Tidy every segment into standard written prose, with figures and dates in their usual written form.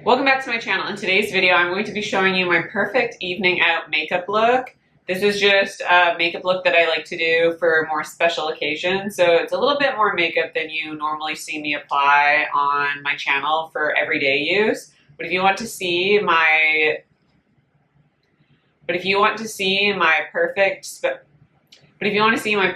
Welcome back to my channel. In today's video, I'm going to be showing you my perfect evening out makeup look. This is just a makeup look that I like to do for more special occasions. So it's a little bit more makeup than you normally see me apply on my channel for everyday use. But if you want to see my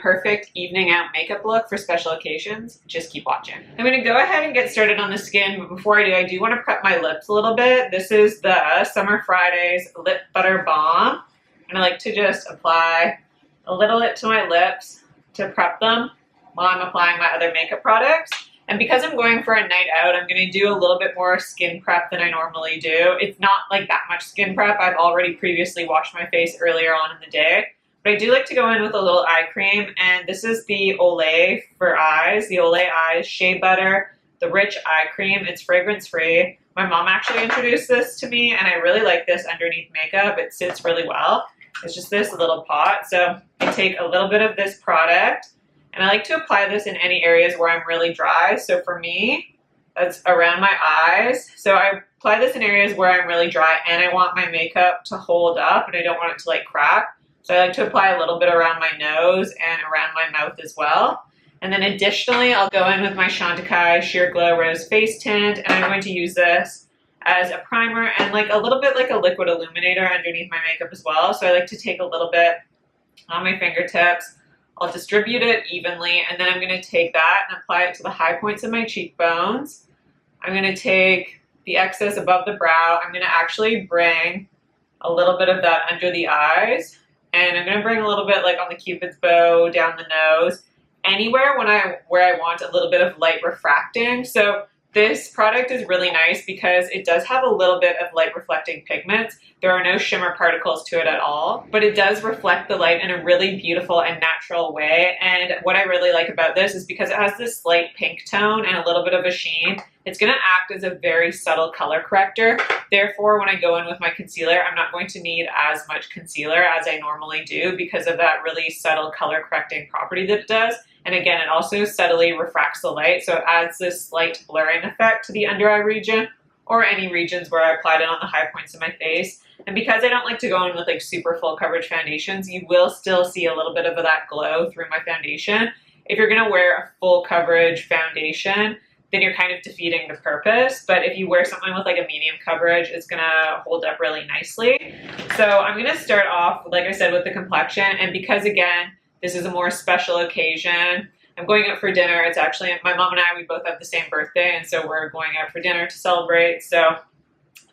perfect evening out makeup look for special occasions, just keep watching. I'm going to go ahead and get started on the skin, but before I do want to prep my lips a little bit. This is the Summer Fridays Lip Butter Balm, and I like to just apply a little bit to my lips to prep them while I'm applying my other makeup products. And because I'm going for a night out, I'm going to do a little bit more skin prep than I normally do. It's not like that much skin prep. I've already previously washed my face earlier on in the day. But I do like to go in with a little eye cream, and this is the Olay for eyes, the Olay Eyes Shea Butter, the Rich Eye Cream. It's fragrance free. My mom actually introduced this to me, and I really like this underneath makeup. It sits really well. It's just this little pot. So I take a little bit of this product, and I like to apply this in any areas where I'm really dry. So for me, that's around my eyes. So I apply this in areas where I'm really dry, and I want my makeup to hold up, and I don't want it to like crack. So I like to apply a little bit around my nose and around my mouth as well. And then additionally, I'll go in with my Chantecaille Sheer Glow Rose Face Tint, and I'm going to use this as a primer and like a little bit like a liquid illuminator underneath my makeup as well. So I like to take a little bit on my fingertips. I'll distribute it evenly, and then I'm going to take that and apply it to the high points of my cheekbones. I'm going to take the excess above the brow. I'm going to actually bring a little bit of that under the eyes. And I'm going to bring a little bit like on the Cupid's bow, down the nose, anywhere where I want a little bit of light refracting. So this product is really nice because it does have a little bit of light reflecting pigments. There are no shimmer particles to it at all, but it does reflect the light in a really beautiful and natural way. And what I really like about this is because it has this slight pink tone and a little bit of a sheen, it's going to act as a very subtle color corrector. Therefore, when I go in with my concealer, I'm not going to need as much concealer as I normally do because of that really subtle color correcting property that it does. And again, it also subtly refracts the light, so it adds this slight blurring effect to the under eye region or any regions where I applied it on the high points of my face. And because I don't like to go in with like super full coverage foundations, you will still see a little bit of that glow through my foundation. If you're going to wear a full coverage foundation, then you're kind of defeating the purpose. But if you wear something with like a medium coverage, it's going to hold up really nicely. So I'm going to start off, like I said, with the complexion. And because again, this is a more special occasion, I'm going out for dinner. It's actually, my mom and I, we both have the same birthday, and so we're going out for dinner to celebrate. So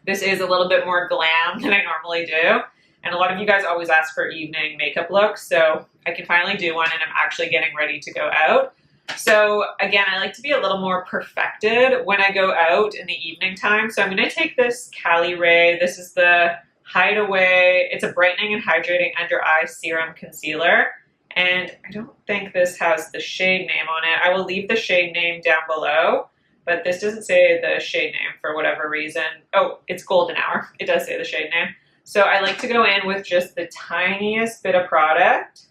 this is a little bit more glam than I normally do. And a lot of you guys always ask for evening makeup looks, so I can finally do one, and I'm actually getting ready to go out. So again, I like to be a little more perfected when I go out in the evening time. So I'm going to take this Caliray. This is the Hideaway. It's a brightening and hydrating under eye serum concealer. And I don't think this has the shade name on it. I will leave the shade name down below, but this doesn't say the shade name for whatever reason. Oh, it's Golden Hour. It does say the shade name. So I like to go in with just the tiniest bit of product,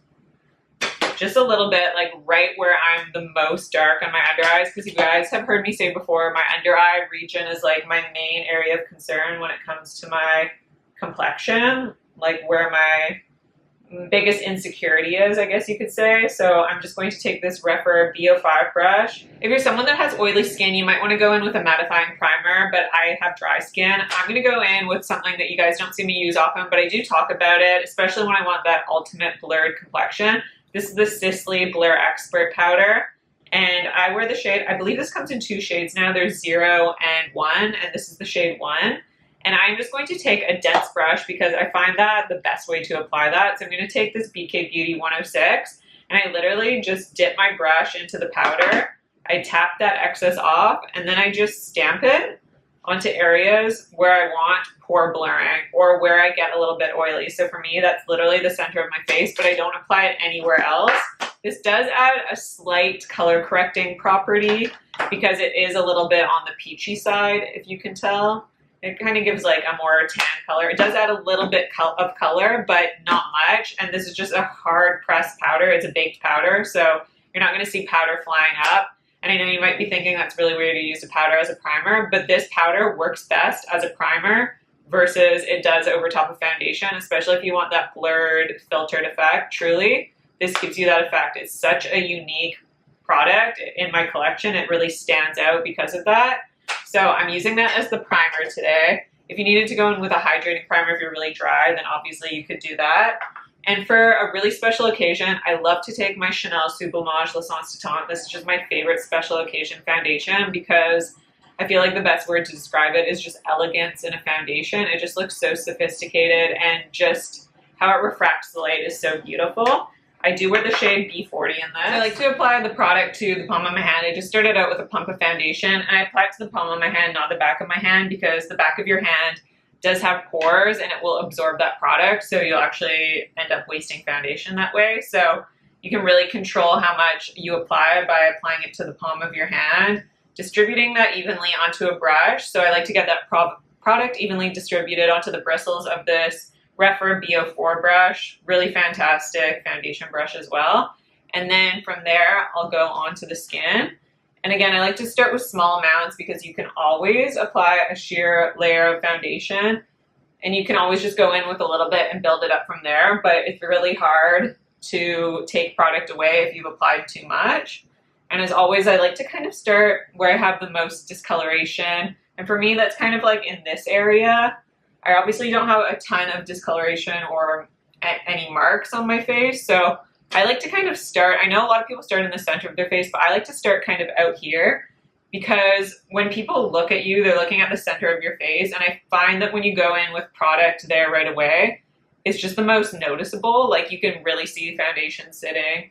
just a little bit, like right where I'm the most dark on my under eyes, because you guys have heard me say before, my under eye region is like my main area of concern when it comes to my complexion, like where my biggest insecurity is, I guess you could say. So I'm just going to take this Rephr BO5 brush. If you're someone that has oily skin, you might want to go in with a mattifying primer, but I have dry skin. I'm going to go in with something that you guys don't see me use often, but I do talk about it, especially when I want that ultimate blurred complexion. This is the Sisley Blur Expert Powder, and I wear the shade, I believe this comes in 2 shades now. There's 0 and 1, and this is the shade 1. And I'm just going to take a dense brush because I find that the best way to apply that. So I'm going to take this BK Beauty 106, and I literally just dip my brush into the powder. I tap that excess off, and then I just stamp it onto areas where I want pore blurring or where I get a little bit oily. So for me, that's literally the center of my face, but I don't apply it anywhere else. This does add a slight color correcting property because it is a little bit on the peachy side, if you can tell. It kind of gives like a more tan color. It does add a little bit of color, but not much. And this is just a hard pressed powder. It's a baked powder, so you're not going to see powder flying up. And I know you might be thinking that's really weird to use a powder as a primer, but this powder works best as a primer versus it does over top of foundation, especially if you want that blurred, filtered effect. Truly, this gives you that effect. It's such a unique product in my collection. It really stands out because of that. So I'm using that as the primer today. If you needed to go in with a hydrating primer if you're really dry, then obviously you could do that. And for a really special occasion, I love to take my Chanel Sublimage Lustre de Teint. This is just my favorite special occasion foundation because I feel like the best word to describe it is just elegance in a foundation. It just looks so sophisticated, and just how it refracts the light is so beautiful. I do wear the shade B40 in this. I like to apply the product to the palm of my hand. I just started out with a pump of foundation, and I apply it to the palm of my hand, not the back of my hand, because the back of your hand does have pores and it will absorb that product, so you'll actually end up wasting foundation that way. So you can really control how much you apply by applying it to the palm of your hand, distributing that evenly onto a brush. So I like to get that product evenly distributed onto the bristles of this Refer BO4 brush. Really fantastic foundation brush as well. And then from there, I'll go onto the skin. And again, I like to start with small amounts because you can always apply a sheer layer of foundation, and you can always just go in with a little bit and build it up from there. But it's really hard to take product away if you've applied too much. And as always, I like to kind of start where I have the most discoloration. And for me, that's kind of like in this area. I obviously don't have a ton of discoloration or any marks on my face, so I like to kind of start, I know a lot of people start in the center of their face, but I like to start kind of out here, because when people look at you, they're looking at the center of your face, and I find that when you go in with product there right away, it's just the most noticeable. Like, you can really see foundation sitting,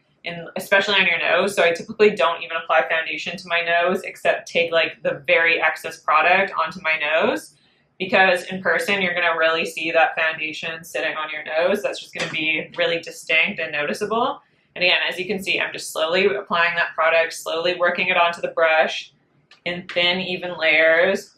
especially on your nose. So I typically don't even apply foundation to my nose, except take like the very excess product onto my nose, because in person you're going to really see that foundation sitting on your nose. That's just going to be really distinct and noticeable. And again, as you can see, I'm just slowly applying that product, slowly working it onto the brush in thin, even layers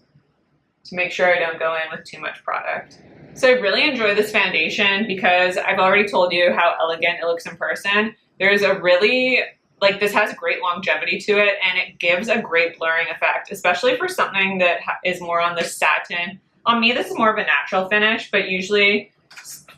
to make sure I don't go in with too much product. So I really enjoy this foundation because I've already told you how elegant it looks in person. There's a really, like, this has great longevity to it, and it gives a great blurring effect, especially for something that is more on the satin. On me, this is more of a natural finish, but usually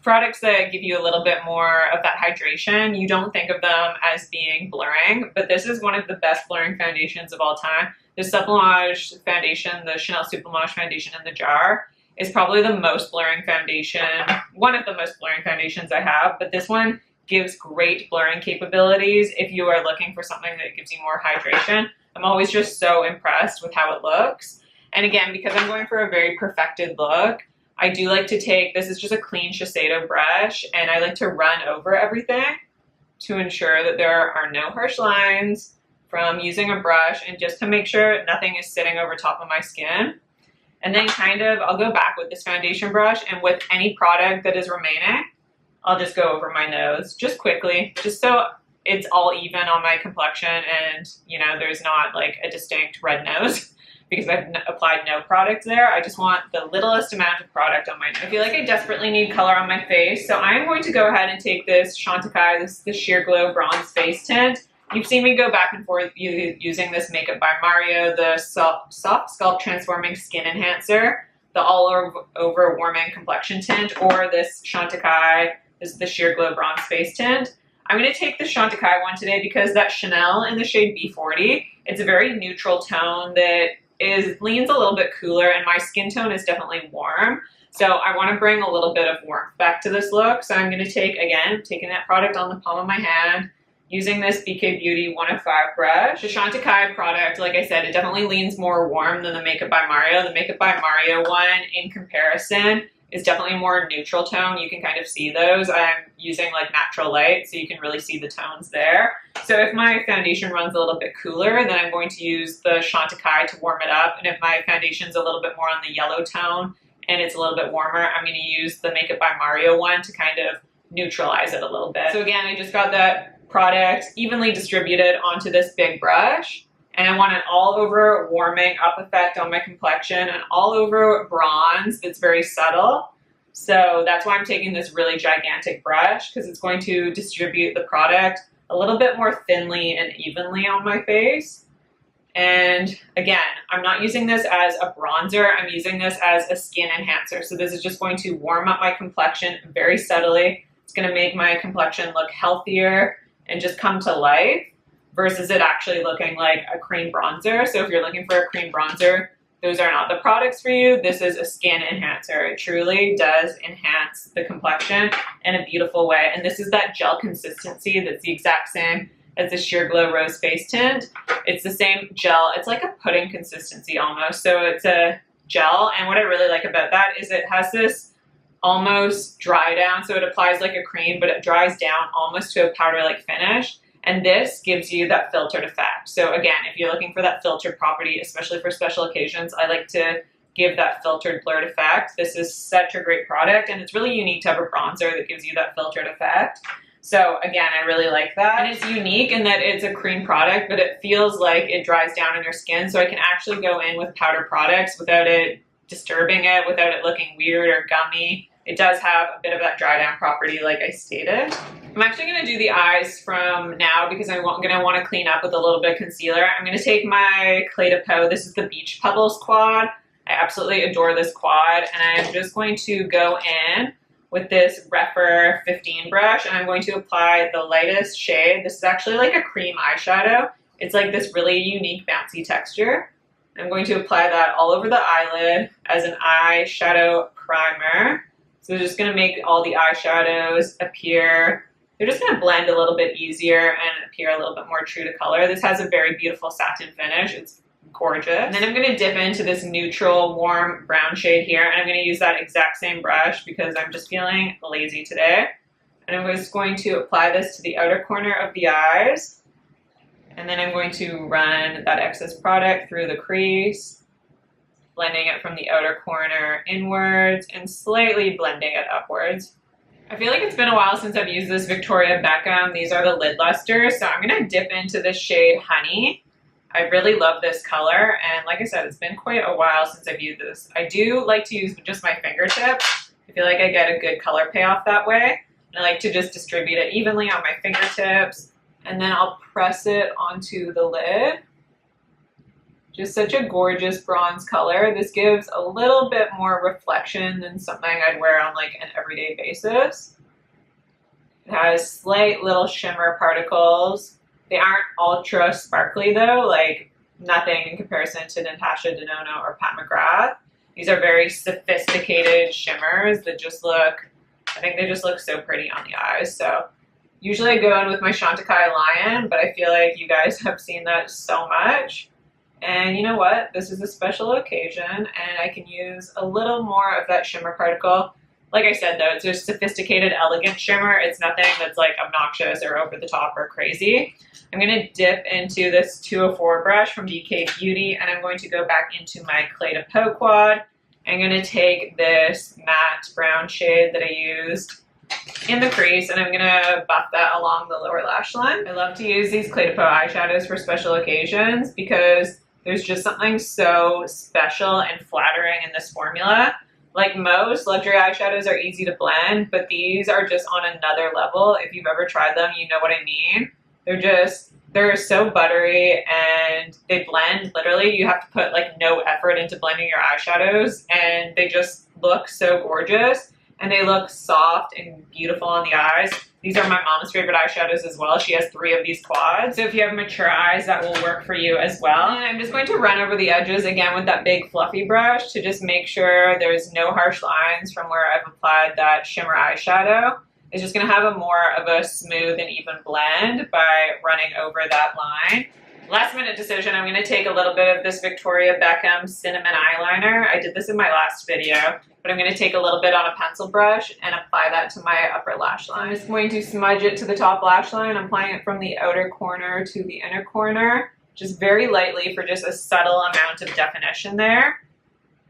products that give you a little bit more of that hydration, you don't think of them as being blurring, but this is one of the best blurring foundations of all time. The Sublimage foundation, the Chanel Sublimage foundation in the jar, is probably the most blurring foundation, one of the most blurring foundations I have, but this one gives great blurring capabilities if you are looking for something that gives you more hydration. I'm always just so impressed with how it looks. And again, because I'm going for a very perfected look, I do like to take, this is just a clean Shiseido brush, and I like to run over everything to ensure that there are no harsh lines from using a brush, and just to make sure nothing is sitting over top of my skin. And then kind of, I'll go back with this foundation brush, and with any product that is remaining, I'll just go over my nose, just quickly, just so it's all even on my complexion and, you know, there's not like a distinct red nose. Because I've applied no product there. I just want the littlest amount of product on my nose. I feel like I desperately need color on my face, so I'm going to go ahead and take this Chantecaille, this is the Sheer Glow Bronze Face Tint. You've seen me go back and forth using this Makeup by Mario, the Soft Sculpt Transforming Skin Enhancer, the All Over Warming Complexion Tint, or this Chantecaille, this is the Sheer Glow Bronze Face Tint. I'm going to take the Chantecaille one today because that Chanel in the shade B40, it's a very neutral tone that leans a little bit cooler, and my skin tone is definitely warm. So I want to bring a little bit of warmth back to this look. So I'm going to take, again, taking that product on the palm of my hand, using this BK Beauty 105 brush. The Chantecaille product, like I said, it definitely leans more warm than the Makeup by Mario. The Makeup by Mario one, in comparison, is definitely more neutral tone. You can kind of see those. I'm using like natural light, so you can really see the tones there. So if my foundation runs a little bit cooler, then I'm going to use the Chantecaille to warm it up. And if my foundation's a little bit more on the yellow tone and it's a little bit warmer, I'm going to use the Makeup by Mario one to kind of neutralize it a little bit. So again, I just got that product evenly distributed onto this big brush. And I want an all over warming up effect on my complexion, an all over bronze that's very subtle. So that's why I'm taking this really gigantic brush, because it's going to distribute the product a little bit more thinly and evenly on my face. And again, I'm not using this as a bronzer. I'm using this as a skin enhancer. So this is just going to warm up my complexion very subtly. It's going to make my complexion look healthier and just come to life versus it actually looking like a cream bronzer. So if you're looking for a cream bronzer, those are not the products for you. This is a skin enhancer. It truly does enhance the complexion in a beautiful way. And this is that gel consistency that's the exact same as the Sheer Glow Rose Face Tint. It's the same gel. It's like a pudding consistency almost. So it's a gel. And what I really like about that is it has this almost dry down. So it applies like a cream, but it dries down almost to a powder-like finish. And this gives you that filtered effect. So again, if you're looking for that filtered property, especially for special occasions, I like to give that filtered blurred effect. This is such a great product, and it's really unique to have a bronzer that gives you that filtered effect. So again, I really like that. And it's unique in that it's a cream product, but it feels like it dries down on your skin. So I can actually go in with powder products without it disturbing it, without it looking weird or gummy. It does have a bit of that dry down property like I stated. I'm actually going to do the eyes from now because I'm going to want to clean up with a little bit of concealer. I'm going to take my Cle De Peau. This is the Beach Pebbles quad. I absolutely adore this quad, and I'm just going to go in with this Rephr 15 brush, and I'm going to apply the lightest shade. This is actually like a cream eyeshadow. It's like this really unique bouncy texture. I'm going to apply that all over the eyelid as an eyeshadow primer. So we're just going to make all the eyeshadows appear, they're just going to blend a little bit easier and appear a little bit more true to color. This has a very beautiful satin finish. It's gorgeous. And then I'm going to dip into this neutral warm brown shade here, and I'm going to use that exact same brush because I'm just feeling lazy today. And I'm just going to apply this to the outer corner of the eyes, and then I'm going to run that excess product through the crease, blending it from the outer corner inwards and slightly blending it upwards. I feel like it's been a while since I've used this Victoria Beckham. These are the lid lusters, so I'm going to dip into the shade Honey. I really love this color, and like I said, it's been quite a while since I've used this. I do like to use just my fingertips. I feel like I get a good color payoff that way. And I like to just distribute it evenly on my fingertips, and then I'll press it onto the lid. Just such a gorgeous bronze color. This gives a little bit more reflection than something I'd wear on like an everyday basis. It has slight little shimmer particles. They aren't ultra sparkly though, like nothing in comparison to Natasha Denona or Pat McGrath. These are very sophisticated shimmers that just look, I think they just look so pretty on the eyes. So usually I go in with my Chantecaille Lion, but I feel like you guys have seen that so much. And you know what? This is a special occasion, and I can use a little more of that shimmer particle. Like I said, though, it's just sophisticated, elegant shimmer. It's nothing that's like obnoxious or over the top or crazy. I'm going to dip into this 204 brush from BK Beauty, and I'm going to go back into my Cle De Peau quad. I'm going to take this matte brown shade that I used in the crease, and I'm going to buff that along the lower lash line. I love to use these Cle De Peau eyeshadows for special occasions because there's just something so special and flattering in this formula. Like most luxury eyeshadows are easy to blend, but these are just on another level. If you've ever tried them, you know what I mean. They're so buttery, and they blend literally. You have to put like no effort into blending your eyeshadows, and they just look so gorgeous, and they look soft and beautiful on the eyes. These are my mom's favorite eyeshadows as well. She has 3 of these quads. So if you have mature eyes, that will work for you as well. And I'm just going to run over the edges again with that big fluffy brush to just make sure there's no harsh lines from where I've applied that shimmer eyeshadow. It's just going to have a more of a smooth and even blend by running over that line. Last minute decision, I'm going to take a little bit of this Victoria Beckham Cinnamon Eyeliner. I did this in my last video, but I'm going to take a little bit on a pencil brush and apply that to my upper lash line. I'm just going to smudge it to the top lash line. I'm applying it from the outer corner to the inner corner, just very lightly for just a subtle amount of definition there.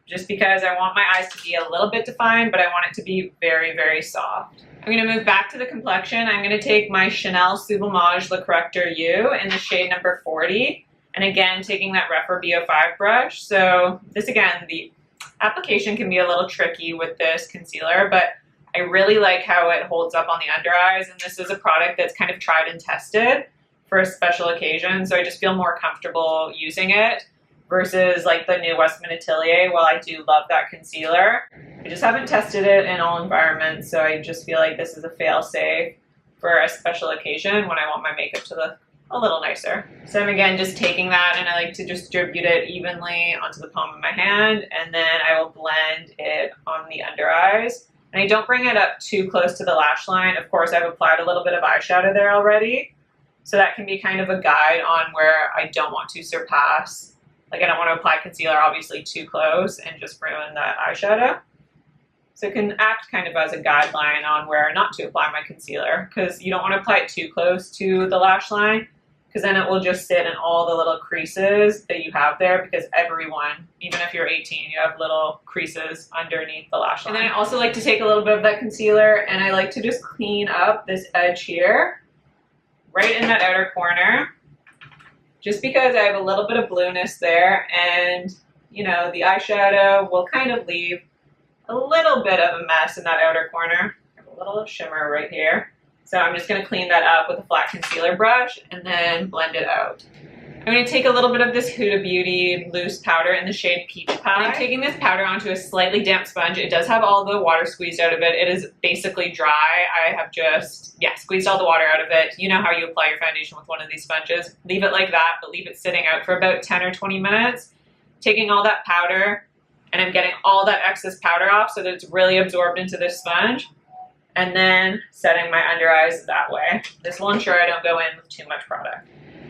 Just because I want my eyes to be a little bit defined, but I want it to be very, very soft. I'm going to move back to the complexion. I'm going to take my Chanel Sublimage Le Correcteur Yeux in the shade number 40. And again, taking that Rephr BO5 brush. So this again, the application can be a little tricky with this concealer, but I really like how it holds up on the under eyes. And this is a product that's kind of tried and tested for a special occasion, so I just feel more comfortable using it versus like the new Westman Atelier. While I do love that concealer, I just haven't tested it in all environments, so I just feel like this is a fail-safe for a special occasion when I want my makeup to look a little nicer. So I'm again just taking that, and I like to distribute it evenly onto the palm of my hand, and then I will blend it on the under eyes. And I don't bring it up too close to the lash line. Of course, I've applied a little bit of eyeshadow there already, so that can be kind of a guide on where I don't want to surpass. Like, I don't want to apply concealer obviously too close and just ruin that eyeshadow. So it can act kind of as a guideline on where not to apply my concealer, because you don't want to apply it too close to the lash line, because then it will just sit in all the little creases that you have there, because everyone, even if you're 18, you have little creases underneath the lash line. And then I also like to take a little bit of that concealer, and I like to just clean up this edge here, right in that outer corner, just because I have a little bit of blueness there, and you know, the eyeshadow will kind of leave a little bit of a mess in that outer corner. I have a little shimmer right here. So I'm just going to clean that up with a flat concealer brush and then blend it out. I'm going to take a little bit of this Huda Beauty loose powder in the shade Peach Pie. I'm taking this powder onto a slightly damp sponge. It does have all the water squeezed out of it. It is basically dry. I have just, squeezed all the water out of it. You know how you apply your foundation with one of these sponges. Leave it like that, but leave it sitting out for about 10 or 20 minutes. Taking all that powder, and I'm getting all that excess powder off so that it's really absorbed into this sponge, and then setting my under eyes that way. This will ensure I don't go in with too much product.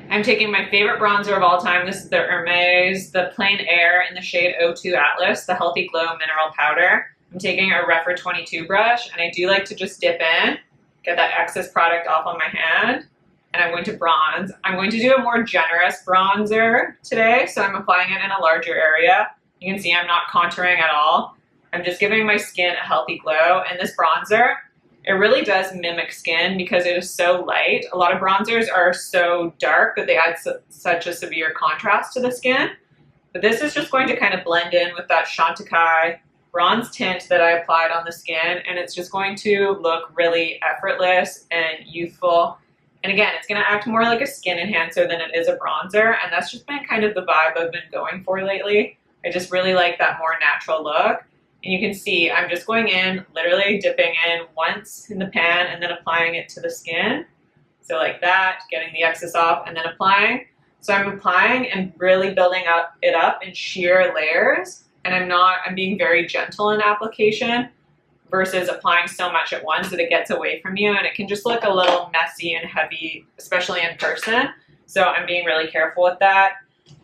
I'm taking my favorite bronzer of all time. This is the Hermes, the Plein Air in the shade 02 Atlas, the Healthy Glow Mineral Powder. I'm taking a Rephr 22 brush, and I do like to just dip in, get that excess product off on my hand, and I'm going to bronze. I'm going to do a more generous bronzer today, so I'm applying it in a larger area. You can see I'm not contouring at all. I'm just giving my skin a healthy glow, and this bronzer, it really does mimic skin because it is so light. A lot of bronzers are so dark that they add such a severe contrast to the skin, but this is just going to kind of blend in with that Chantecaille bronze tint that I applied on the skin, and it's just going to look really effortless and youthful. And again, it's going to act more like a skin enhancer than it is a bronzer, and that's just been kind of the vibe I've been going for lately. I just really like that more natural look. And you can see I'm just going in, literally dipping in once in the pan and then applying it to the skin. So like that, getting the excess off and then applying. So I'm applying and really building it up in sheer layers. And I'm being very gentle in application versus applying so much at once that it gets away from you. And it can just look a little messy and heavy, especially in person. So I'm being really careful with that.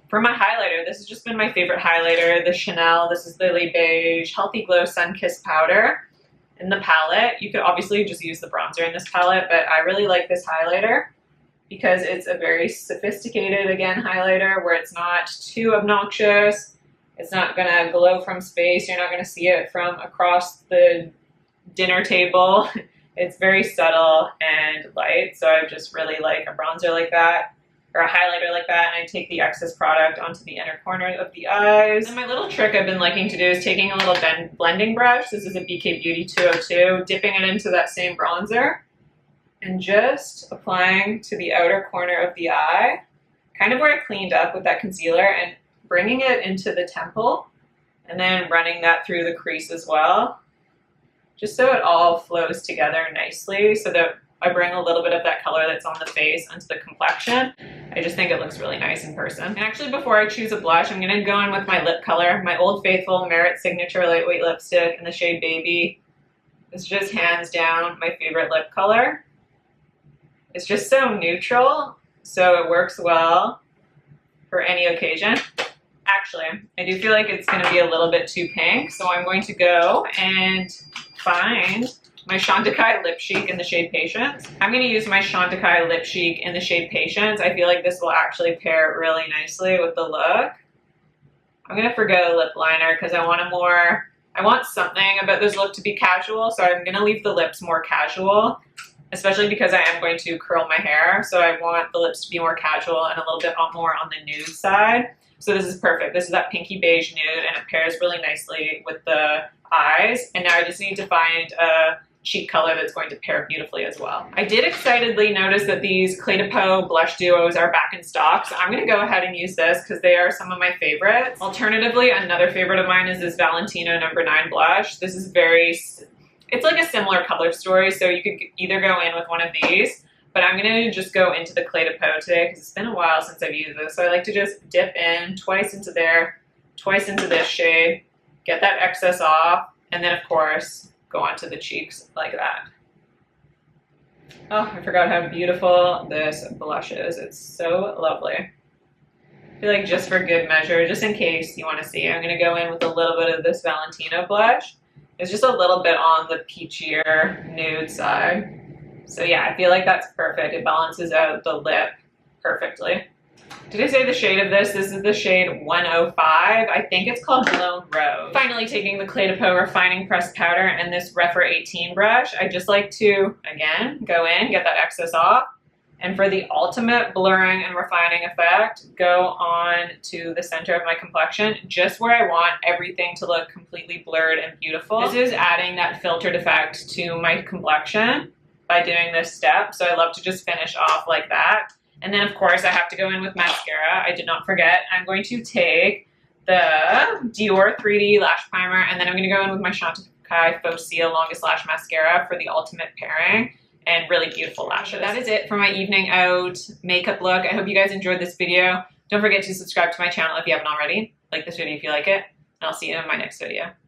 For my highlighter, this has just been my favorite highlighter, the Chanel. This is the Le Beige Healthy Glow Sunkissed powder in the palette. You could obviously just use the bronzer in this palette, but I really like this highlighter because it's a very sophisticated, again, highlighter where it's not too obnoxious. It's not going to glow from space. You're not going to see it from across the dinner table. It's very subtle and light, so I just really like a bronzer like that, or a highlighter like that, and I take the excess product onto the inner corner of the eyes. And my little trick I've been liking to do is taking a little blending brush. This is a BK Beauty 202, dipping it into that same bronzer, and just applying to the outer corner of the eye, kind of where I cleaned up with that concealer, and bringing it into the temple, and then running that through the crease as well, just so it all flows together nicely, so that I bring a little bit of that color that's on the face onto the complexion. I just think it looks really nice in person. And actually, before I choose a blush, I'm going to go in with my lip color, my Old Faithful Merit Signature Lightweight Lipstick in the shade Baby. It's just hands down my favorite lip color. It's just so neutral, so it works well for any occasion. Actually, I do feel like it's going to be a little bit too pink, so I'm going to go and find my Chantecaille Lip Chic in the shade Patience. I'm going to use my Chantecaille Lip Chic in the shade Patience. I feel like this will actually pair really nicely with the look. I'm going to forgo the lip liner because I want something about this look to be casual, so I'm going to leave the lips more casual, especially because I am going to curl my hair, so I want the lips to be more casual and a little bit more on the nude side. So this is perfect. This is that pinky beige nude, and it pairs really nicely with the eyes. And now I just need to find a cheek color that's going to pair beautifully as well. I did excitedly notice that these Cle De Peau blush duos are back in stock, so I'm going to go ahead and use this because they are some of my favorites. Alternatively, another favorite of mine is this Valentino No. 9 blush. This is it's like a similar color story, so you could either go in with one of these, but I'm going to just go into the Cle De Peau today because it's been a while since I've used this, so I like to just dip in twice into there, twice into this shade, get that excess off, and then of course go onto the cheeks like that. Oh, I forgot how beautiful this blush is. It's so lovely. I feel like just for good measure, just in case you want to see, I'm going to go in with a little bit of this Valentino blush. It's just a little bit on the peachier nude side. So yeah, I feel like that's perfect. It balances out the lip perfectly. Did I say the shade of this? This is the shade 105. I think it's called Blown Rose. Finally taking the Cle De Peau Refining Pressed Powder and this Rephr 18 brush, I just like to, again, go in, get that excess off. And for the ultimate blurring and refining effect, go on to the center of my complexion, just where I want everything to look completely blurred and beautiful. This is adding that filtered effect to my complexion by doing this step. So I love to just finish off like that. And then of course I have to go in with mascara. I did not forget. I'm going to take the Dior 3D Lash Primer, and then I'm going to go in with my Chantecaille Faux Longest Lash Mascara for the ultimate pairing and really beautiful lashes. That is it for my evening out makeup look. I hope you guys enjoyed this video. Don't forget to subscribe to my channel if you haven't already. Like this video if you like it, and I'll see you in my next video.